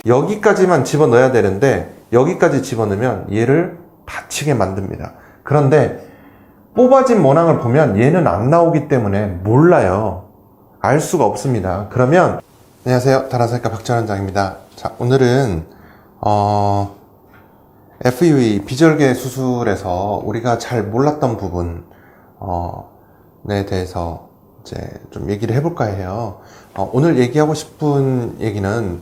여기까지만 집어넣어야 되는데 여기까지 집어넣으면 얘를 다치게 만듭니다. 그런데 뽑아진 모낭을 보면 얘는 안 나오기 때문에 몰라요. 알 수가 없습니다. 그러면 안녕하세요, 다란사이과 박전원장입니다. 자, 오늘은 FUE 비절개 수술에서 우리가 잘 몰랐던 부분에 대해서 이제 좀 얘기를 해볼까 해요. 오늘 얘기하고 싶은 얘기는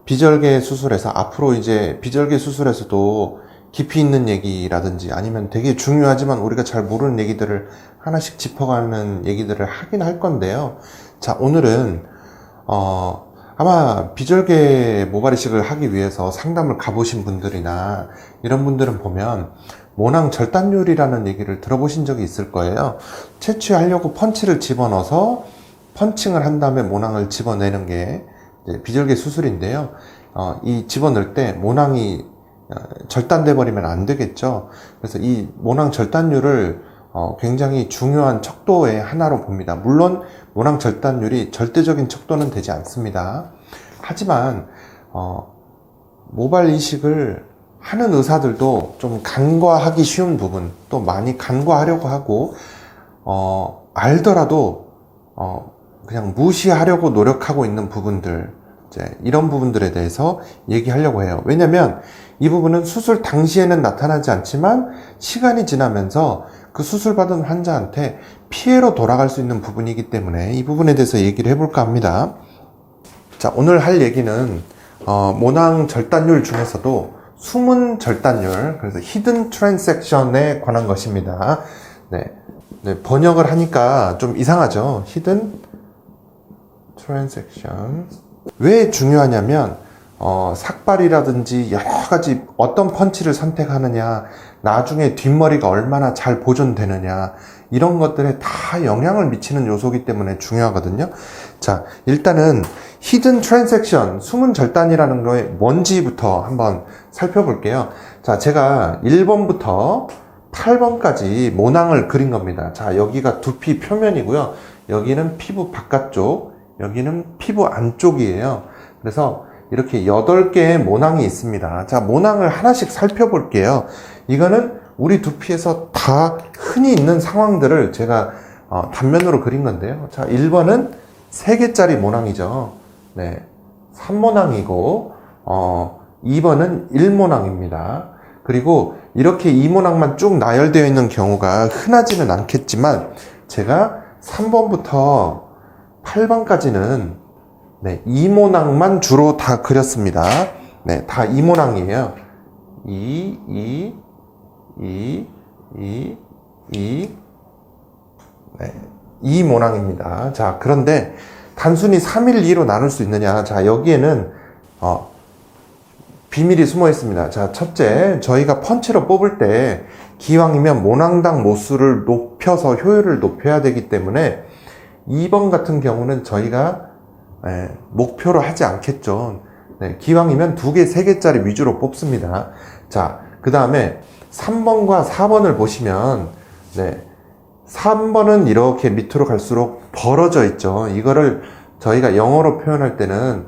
비절개 수술에서 앞으로 이제 비절개 수술에서도 깊이 있는 얘기라든지 아니면 되게 중요하지만 우리가 잘 모르는 얘기들을 하나씩 짚어가는 얘기들을 하긴 할 건데요. 자, 오늘은 아마 비절개 모발 이식을 하기 위해서 상담을 가보신 분들이나 이런 분들은 보면 모낭 절단율이라는 얘기를 들어보신 적이 있을 거예요. 채취하려고 펀치를 집어넣어서 펀칭을 한 다음에 모낭을 집어내는 게 비절개 수술인데요. 이 집어넣을 때 모낭이 절단돼 버리면 안 되겠죠. 그래서 이 모낭 절단율을 굉장히 중요한 척도의 하나로 봅니다. 물론 모낭 절단율이 절대적인 척도는 되지 않습니다. 하지만 모발 이식을 하는 의사들도 좀 간과하기 쉬운 부분, 또 많이 간과하려고 하고 알더라도 그냥 무시하려고 노력하고 있는 부분들, 이런 부분들에 대해서 얘기하려고 해요. 왜냐면 이 부분은 수술 당시에는 나타나지 않지만 시간이 지나면서 그 수술받은 환자한테 피해로 돌아갈 수 있는 부분이기 때문에 이 부분에 대해서 얘기를 해볼까 합니다. 자, 오늘 할 얘기는 모낭 절단율 중에서도 숨은 절단율, 그래서 히든 트랜섹션에 관한 것입니다. 네, 번역을 하니까 좀 이상하죠. 히든 트랜섹션. 왜 중요하냐면 삭발이라든지 여러가지 어떤 펀치를 선택하느냐, 나중에 뒷머리가 얼마나 잘 보존되느냐, 이런 것들에 다 영향을 미치는 요소이기 때문에 중요하거든요. 자, 일단은 히든 트랜섹션, 숨은 절단이라는 거에 뭔지부터 한번 살펴볼게요. 자, 제가 1번부터 8번까지 모낭을 그린 겁니다. 자, 여기가 두피 표면이고요. 여기는 피부 바깥쪽, 여기는 피부 안쪽이에요. 그래서 이렇게 8개의 모낭이 있습니다. 자, 모낭을 하나씩 살펴볼게요. 이거는 우리 두피에서 다 흔히 있는 상황들을 제가 단면으로 그린 건데요. 자, 1번은 3개짜리 모낭이죠. 네, 3모낭이고 2번은 1모낭입니다. 그리고 이렇게 2모낭만 쭉 나열되어 있는 경우가 흔하지는 않겠지만 제가 3번부터 8번까지는 2모낭만 주로 다 그렸습니다. 네, 다 2모낭이에요. 2모낭입니다. 자, 그런데 단순히 3일 2로 나눌 수 있느냐? 자, 여기에는 비밀이 숨어 있습니다. 자, 첫째, 저희가 펀치로 뽑을 때 기왕이면 모낭당 모수를 높여서 효율을 높여야 되기 때문에 2번 같은 경우는 저희가 목표로 하지 않겠죠. 네, 기왕이면 2개, 3개짜리 위주로 뽑습니다. 자, 그 다음에 3번과 4번을 보시면 3번은 이렇게 밑으로 갈수록 벌어져 있죠. 이거를 저희가 영어로 표현할 때는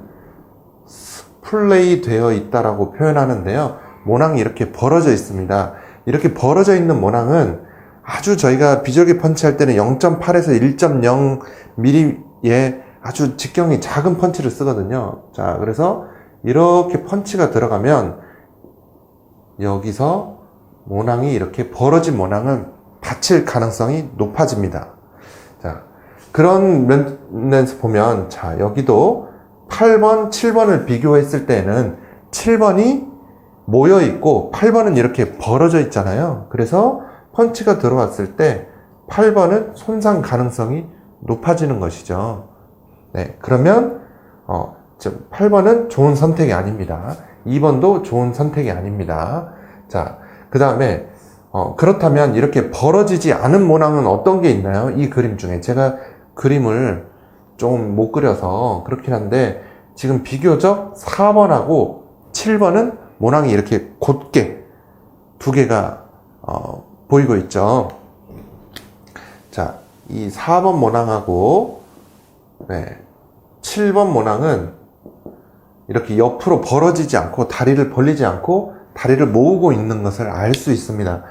스플레이 되어 있다라고 표현하는데요. 모낭이 이렇게 벌어져 있습니다. 이렇게 벌어져 있는 모낭은 아주 저희가 비절개 펀치할 때는 0.8에서 1.0mm의 아주 직경이 작은 펀치를 쓰거든요. 자, 그래서 이렇게 펀치가 들어가면 여기서 모낭이 이렇게 벌어진 모낭은 다칠 가능성이 높아집니다. 자, 그런 면에서 보면, 자, 여기도 8번, 7번을 비교했을 때는 7번이 모여 있고 8번은 이렇게 벌어져 있잖아요. 그래서 펀치가 들어왔을 때 8번은 손상 가능성이 높아지는 것이죠. 네, 그러면 8번은 좋은 선택이 아닙니다. 2번도 좋은 선택이 아닙니다. 자, 그 다음에 그렇다면 이렇게 벌어지지 않은 모낭은 어떤 게 있나요? 이 그림 중에 제가 그림을 좀 못 그려서 그렇긴 한데 지금 비교적 4번하고 7번은 모낭이 이렇게 곧게 2개가 보이고 있죠. 자, 이 4번 모낭하고 7번 모낭은 이렇게 옆으로 벌어지지 않고 다리를 벌리지 않고 다리를 모으고 있는 것을 알 수 있습니다.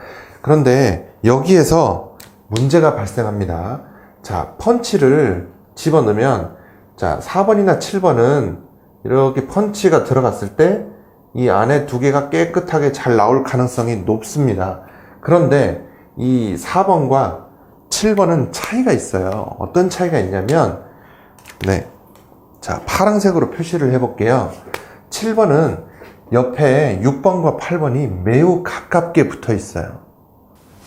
그런데 여기에서 문제가 발생합니다. 자, 펀치를 집어넣으면, 자, 4번이나 7번은 이렇게 펀치가 들어갔을 때 이 안에 두 개가 깨끗하게 잘 나올 가능성이 높습니다. 그런데 이 4번과 7번은 차이가 있어요. 어떤 차이가 있냐면, 네. 자, 파란색으로 표시를 해볼게요. 7번은 옆에 6번과 8번이 매우 가깝게 붙어 있어요.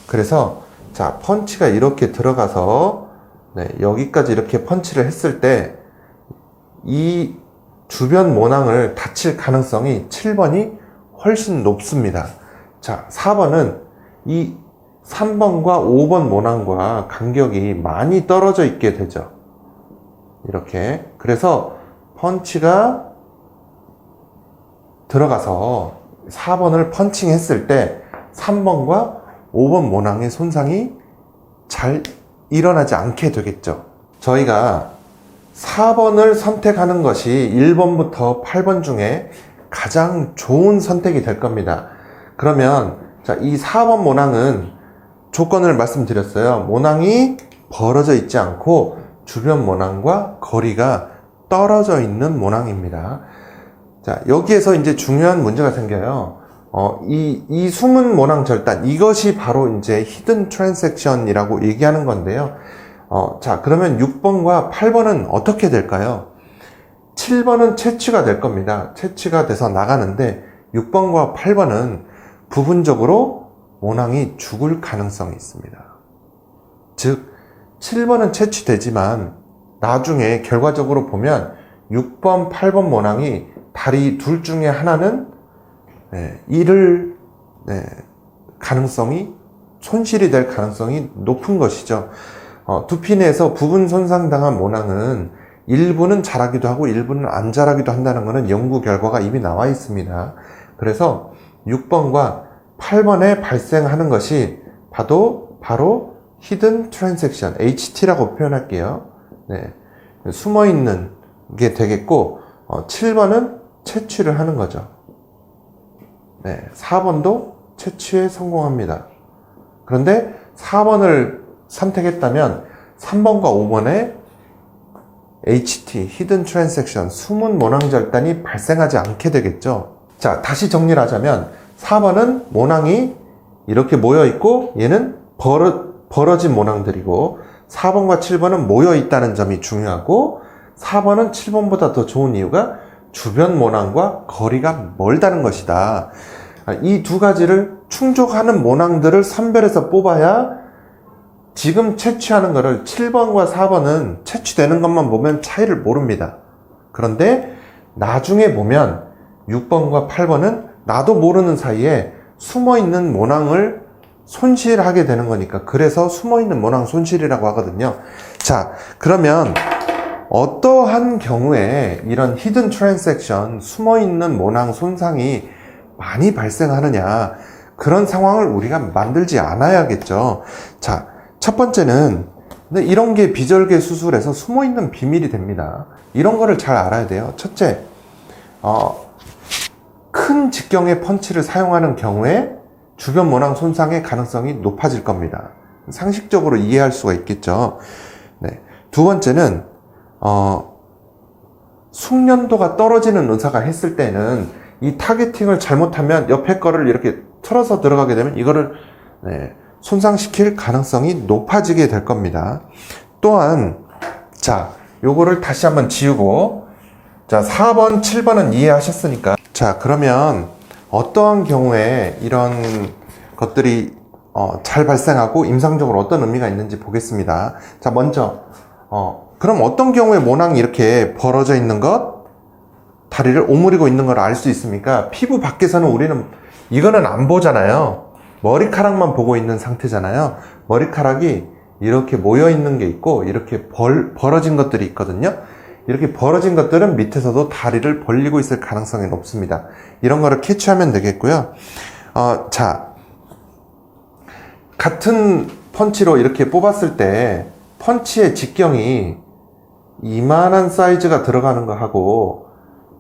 그래서, 자, 펀치가 이렇게 들어가서, 네, 여기까지 이렇게 펀치를 했을 때, 이 주변 모낭을 다칠 가능성이 7번이 훨씬 높습니다. 자, 4번은 이 3번과 5번 모낭과 간격이 많이 떨어져 있게 되죠. 이렇게. 그래서 펀치가 들어가서 4번을 펀칭 했을 때 3번과 5번 모낭의 손상이 잘 일어나지 않게 되겠죠. 저희가 4번을 선택하는 것이 1번부터 8번 중에 가장 좋은 선택이 될 겁니다. 그러면 자, 이 4번 모낭은 조건을 말씀드렸어요. 모낭이 벌어져 있지 않고 주변 모낭과 거리가 떨어져 있는 모낭입니다. 자, 여기에서 이제 중요한 문제가 생겨요. 이 숨은 모낭 절단, 이것이 바로 이제 히든 트랜섹션이라고 얘기하는 건데요. 자, 그러면 6번과 8번은 어떻게 될까요? 7번은 채취가 될 겁니다. 채취가 돼서 나가는데 6번과 8번은 부분적으로 모낭이 죽을 가능성이 있습니다. 즉 7번은 채취되지만 나중에 결과적으로 보면 6번, 8번 모낭이 다리 둘 중에 하나는 잃을 가능성이, 손실이 될 가능성이 높은 것이죠. 두피 내에서 부분 손상당한 모낭은 일부는 자라기도 하고 일부는 안 자라기도 한다는 것은 연구 결과가 이미 나와 있습니다. 그래서 6번과 8번에 발생하는 것이 바로 히든 트랜섹션, HT라고 표현할게요. 네, 숨어있는 게 되겠고, 7번은 채취를 하는 거죠. 네, 4번도 채취에 성공합니다. 그런데 4번을 선택했다면 3번과 5번에 HT, 히든 트랜섹션, 숨은 모낭절단이 발생하지 않게 되겠죠. 자, 다시 정리를 하자면 4번은 모낭이 이렇게 모여있고 얘는 벌어진 모낭들이고 4번과 7번은 모여있다는 점이 중요하고 4번은 7번보다 더 좋은 이유가 주변 모낭과 거리가 멀다는 것이다. 이 두 가지를 충족하는 모낭들을 선별해서 뽑아야 지금 채취하는 거를 7번과 4번은 채취되는 것만 보면 차이를 모릅니다. 그런데 나중에 보면 6번과 8번은 나도 모르는 사이에 숨어있는 모낭을 손실하게 되는 거니까, 그래서 숨어있는 모낭 손실이라고 하거든요. 자, 그러면 어떠한 경우에 이런 히든 트랜섹션, 숨어있는 모낭 손상이 많이 발생하느냐, 그런 상황을 우리가 만들지 않아야겠죠. 자, 첫 번째는 이런 게 비절개 수술에서 숨어있는 비밀이 됩니다. 이런 거를 잘 알아야 돼요. 첫째, 큰 직경의 펀치를 사용하는 경우에 주변 모낭 손상의 가능성이 높아질 겁니다. 상식적으로 이해할 수가 있겠죠. 네. 두 번째는 숙련도가 떨어지는 의사가 했을 때는 이 타겟팅을 잘못하면 옆에 거를 이렇게 틀어서 들어가게 되면 이거를 손상시킬 가능성이 높아지게 될 겁니다. 또한 자, 요거를 다시 한번 지우고, 자, 4번, 7번은 이해하셨으니까, 자, 그러면 어떠한 경우에 이런 것들이 잘 발생하고 임상적으로 어떤 의미가 있는지 보겠습니다. 자, 먼저 그럼 어떤 경우에 모낭이 이렇게 벌어져 있는 것, 다리를 오므리고 있는 걸 알 수 있습니까? 피부 밖에서는 우리는 이거는 안 보잖아요. 머리카락만 보고 있는 상태잖아요. 머리카락이 이렇게 모여 있는 게 있고 이렇게 벌어진 것들이 있거든요. 이렇게 벌어진 것들은 밑에서도 다리를 벌리고 있을 가능성이 높습니다. 이런 거를 캐치하면 되겠고요. 자, 같은 펀치로 이렇게 뽑았을 때 펀치의 직경이 이만한 사이즈가 들어가는 거 하고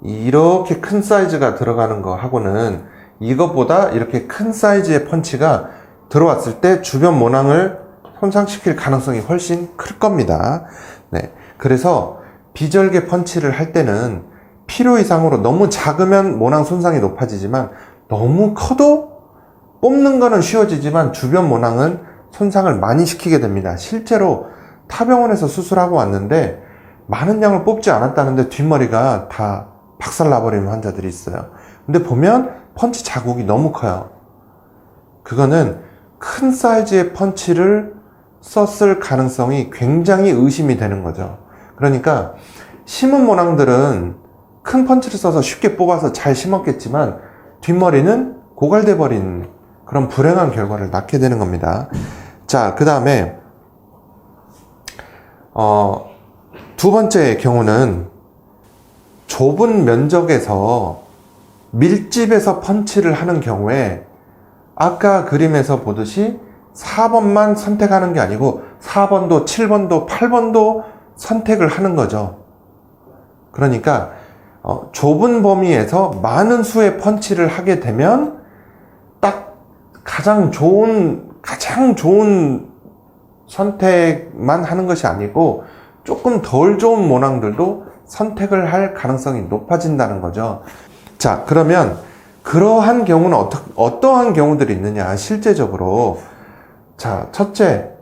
이렇게 큰 사이즈가 들어가는 거 하고는 이것보다 이렇게 큰 사이즈의 펀치가 들어왔을 때 주변 모낭을 손상시킬 가능성이 훨씬 클 겁니다. 네. 그래서 비절개 펀치를 할 때는 필요 이상으로 너무 작으면 모낭 손상이 높아지지만 너무 커도 뽑는 거는 쉬워지지만 주변 모낭은 손상을 많이 시키게 됩니다. 실제로 타병원에서 수술하고 왔는데 많은 양을 뽑지 않았다는데 뒷머리가 다 박살나버리는 환자들이 있어요. 근데 보면 펀치 자국이 너무 커요. 그거는 큰 사이즈의 펀치를 썼을 가능성이 굉장히 의심이 되는 거죠. 그러니까 심은 모낭들은 큰 펀치를 써서 쉽게 뽑아서 잘 심었겠지만 뒷머리는 고갈돼 버린 그런 불행한 결과를 낳게 되는 겁니다. 자, 그 다음에 두 번째 경우는 좁은 면적에서 밀집해서 펀치를 하는 경우에 아까 그림에서 보듯이 4번만 선택하는 게 아니고 4번도 7번도 8번도 선택을 하는 거죠. 그러니까 좁은 범위에서 많은 수의 펀치를 하게 되면 딱 가장 좋은 선택만 하는 것이 아니고 조금 덜 좋은 모낭들도 선택을 할 가능성이 높아진다는 거죠. 자, 그러면 그러한 경우는 어떠한 경우들이 있느냐, 실제적으로. 자, 첫째,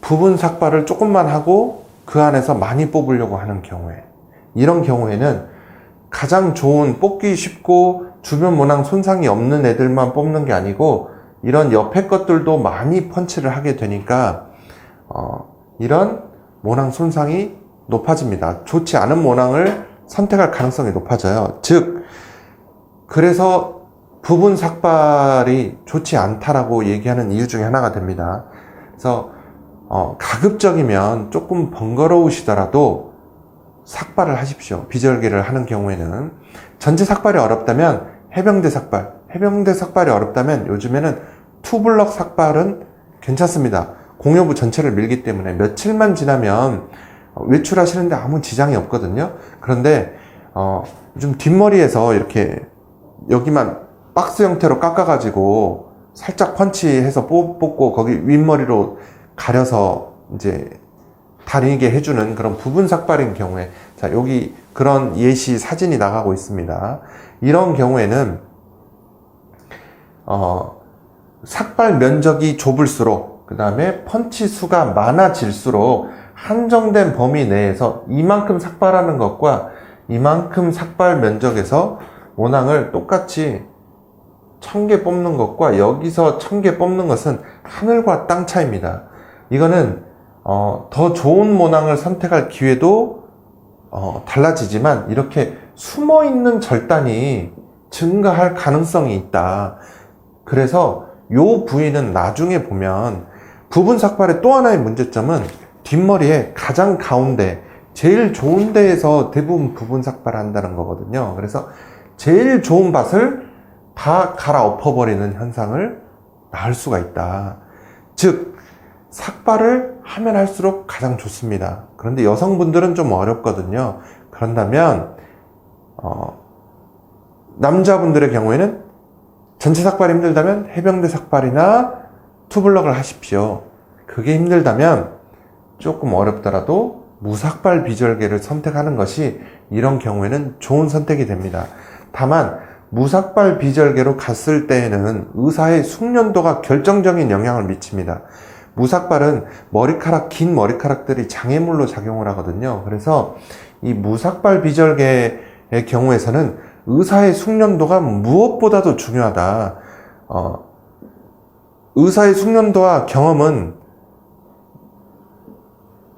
부분 삭발을 조금만 하고 그 안에서 많이 뽑으려고 하는 경우에, 이런 경우에는 가장 좋은, 뽑기 쉽고 주변 모낭 손상이 없는 애들만 뽑는 게 아니고 이런 옆에 것들도 많이 펀치를 하게 되니까 이런 모낭 손상이 높아집니다. 좋지 않은 모낭을 선택할 가능성이 높아져요. 즉, 그래서 부분 삭발이 좋지 않다라고 얘기하는 이유 중에 하나가 됩니다. 그래서 가급적이면 조금 번거로우시더라도 삭발을 하십시오. 비절개를 하는 경우에는. 전체 삭발이 어렵다면 해병대 삭발이 어렵다면 요즘에는 투블럭 삭발은 괜찮습니다. 공여부 전체를 밀기 때문에 며칠만 지나면 외출하시는데 아무 지장이 없거든요. 그런데 요즘 뒷머리에서 이렇게 여기만 박스 형태로 깎아가지고 살짝 펀치해서 뽑고 거기 윗머리로 가려서 이제 다니게 해주는 그런 부분 삭발인 경우에, 자, 여기 그런 예시 사진이 나가고 있습니다. 이런 경우에는 삭발 면적이 좁을수록, 그 다음에 펀치 수가 많아질수록 한정된 범위 내에서 이만큼 삭발하는 것과 이만큼 삭발 면적에서 모낭을 똑같이 1000개 뽑는 것과 여기서 1000개 뽑는 것은 하늘과 땅 차이입니다. 이거는 더 좋은 모낭을 선택할 기회도 달라지지만 이렇게 숨어있는 절단이 증가할 가능성이 있다. 그래서 요 부위는 나중에 보면, 부분 삭발의 또 하나의 문제점은 뒷머리에 가장 가운데 제일 좋은 데에서 대부분 부분 삭발을 한다는 거거든요. 그래서 제일 좋은 밭을 다 갈아엎어버리는 현상을 낳을 수가 있다. 즉, 삭발을 하면 할수록 가장 좋습니다. 그런데 여성분들은 좀 어렵거든요. 그런다면 남자분들의 경우에는 전체 삭발이 힘들다면 해병대 삭발이나 투블럭을 하십시오. 그게 힘들다면 조금 어렵더라도 무삭발 비절개를 선택하는 것이 이런 경우에는 좋은 선택이 됩니다. 다만 무삭발 비절개로 갔을 때에는 의사의 숙련도가 결정적인 영향을 미칩니다. 무삭발은 긴 머리카락들이 장애물로 작용을 하거든요. 그래서 이 무삭발 비절개의 경우에서는 의사의 숙련도가 무엇보다도 중요하다. 의사의 숙련도와 경험은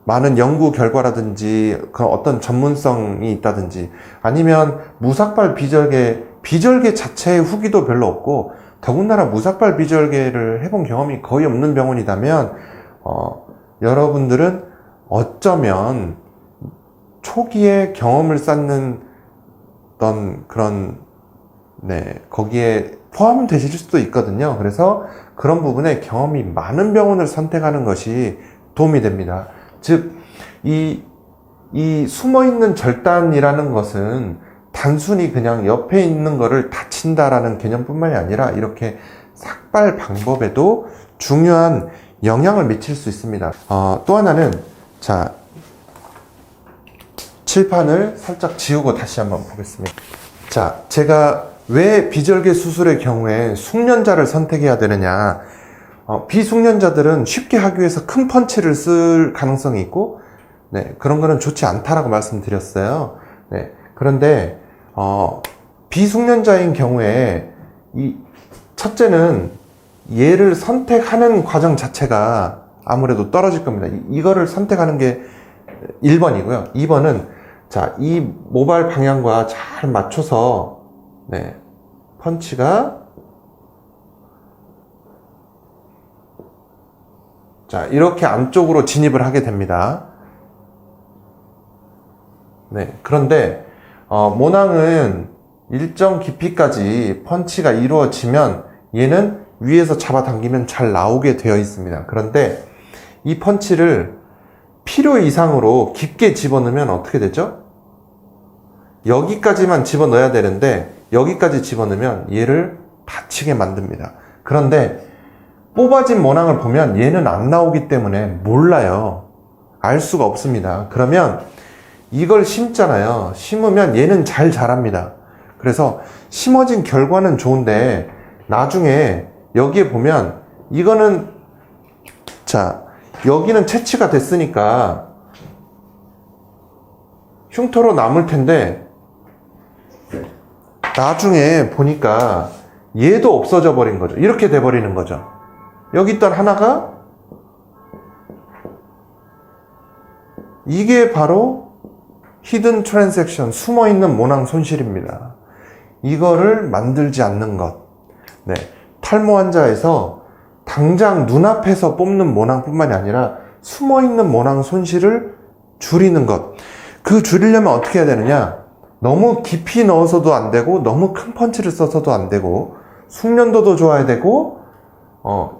많은 연구 결과라든지 그 어떤 전문성이 있다든지, 아니면 무삭발 비절개 자체의 후기도 별로 없고, 더군다나 무삭발 비절개를 해본 경험이 거의 없는 병원이라면 여러분들은 어쩌면 초기에 경험을 쌓는 어떤 그런 거기에 포함되실 수도 있거든요. 그래서 그런 부분에 경험이 많은 병원을 선택하는 것이 도움이 됩니다. 즉, 이 이 숨어있는 절단이라는 것은 단순히 그냥 옆에 있는 거를 다친다라는 개념뿐만이 아니라 이렇게 삭발 방법에도 중요한 영향을 미칠 수 있습니다. 또 하나는, 자, 칠판을 살짝 지우고 다시 한번 보겠습니다. 자, 제가 왜 비절개 수술의 경우에 숙련자를 선택해야 되느냐. 비숙련자들은 쉽게 하기 위해서 큰 펀치를 쓸 가능성이 있고, 네, 그런 거는 좋지 않다라고 말씀드렸어요. 네, 그런데, 비숙련자인 경우에, 첫째는 얘를 선택하는 과정 자체가 아무래도 떨어질 겁니다. 이거를 선택하는 게 1번이고요. 2번은, 자, 이 모발 방향과 잘 맞춰서, 네, 펀치가, 자, 이렇게 안쪽으로 진입을 하게 됩니다. 네, 그런데 모낭은 일정 깊이까지 펀치가 이루어지면 얘는 위에서 잡아당기면 잘 나오게 되어 있습니다. 그런데 이 펀치를 필요 이상으로 깊게 집어넣으면 어떻게 되죠? 여기까지만 집어넣어야 되는데 여기까지 집어넣으면 얘를 다치게 만듭니다. 그런데 뽑아진 모낭을 보면 얘는 안 나오기 때문에 몰라요. 알 수가 없습니다. 그러면 이걸 심잖아요. 심으면 얘는 잘 자랍니다. 그래서 심어진 결과는 좋은데 나중에 여기에 보면 이거는, 자, 여기는 채취가 됐으니까 흉터로 남을 텐데 나중에 보니까 얘도 없어져 버린 거죠. 이렇게 돼 버리는 거죠. 여기 있던 하나가, 이게 바로 히든 트랜섹션, 숨어있는 모낭 손실입니다. 이거를 만들지 않는 것. 네, 탈모 환자에서 당장 눈앞에서 뽑는 모낭뿐만이 아니라 숨어있는 모낭 손실을 줄이는 것. 그 줄이려면 어떻게 해야 되느냐? 너무 깊이 넣어서도 안 되고 너무 큰 펀치를 써서도 안 되고 숙련도도 좋아야 되고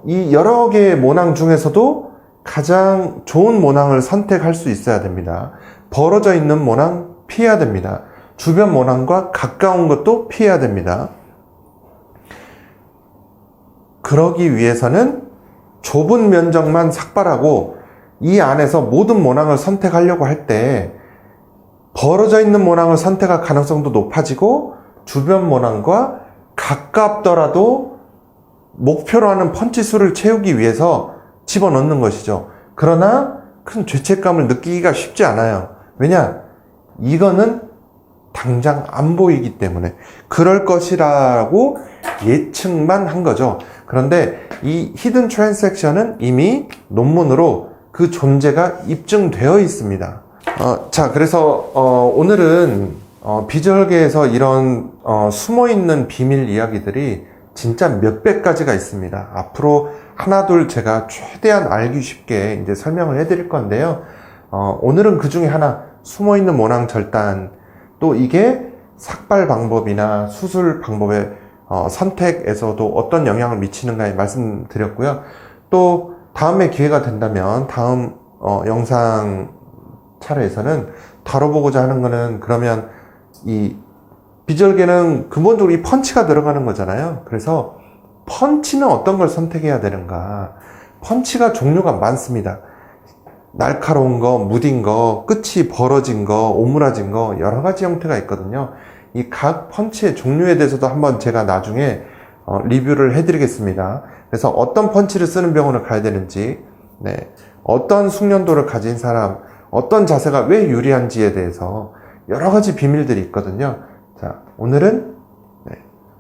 이 여러 개의 모낭 중에서도 가장 좋은 모낭을 선택할 수 있어야 됩니다. 벌어져 있는 모낭 피해야 됩니다. 주변 모낭과 가까운 것도 피해야 됩니다. 그러기 위해서는 좁은 면적만 삭발하고 이 안에서 모든 모낭을 선택하려고 할 때 벌어져 있는 모낭을 선택할 가능성도 높아지고 주변 모낭과 가깝더라도 목표로 하는 펀치 수를 채우기 위해서 집어넣는 것이죠. 그러나 큰 죄책감을 느끼기가 쉽지 않아요. 왜냐? 이거는 당장 안 보이기 때문에 그럴 것이라고 예측만 한 거죠. 그런데 이 히든 트랜섹션은 이미 논문으로 그 존재가 입증되어 있습니다. 자, 그래서 오늘은 비절개에서 이런 숨어있는 비밀 이야기들이 진짜 몇백 가지가 있습니다. 앞으로 하나 둘 제가 최대한 알기 쉽게 이제 설명을 해드릴 건데요. 오늘은 그 중에 하나, 숨어있는 모낭 절단, 또 이게 삭발 방법이나 수술 방법의 선택에서도 어떤 영향을 미치는가에 말씀드렸고요. 또 다음에 기회가 된다면 다음 영상 차례에서는 다뤄보고자 하는 거는, 그러면 이 비절개는 근본적으로 이 펀치가 들어가는 거잖아요. 그래서 펀치는 어떤 걸 선택해야 되는가. 펀치가 종류가 많습니다. 날카로운 거, 무딘 거, 끝이 벌어진 거, 오므라진 거, 여러 가지 형태가 있거든요. 이 각 펀치의 종류에 대해서도 한번 제가 나중에 리뷰를 해드리겠습니다. 그래서 어떤 펀치를 쓰는 병원을 가야 되는지, 네, 어떤 숙련도를 가진 사람, 어떤 자세가 왜 유리한지에 대해서 여러 가지 비밀들이 있거든요. 자, 오늘은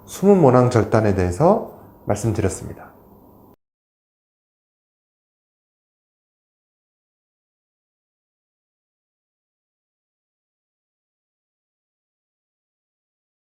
숨은 모낭 절단에 대해서 말씀드렸습니다.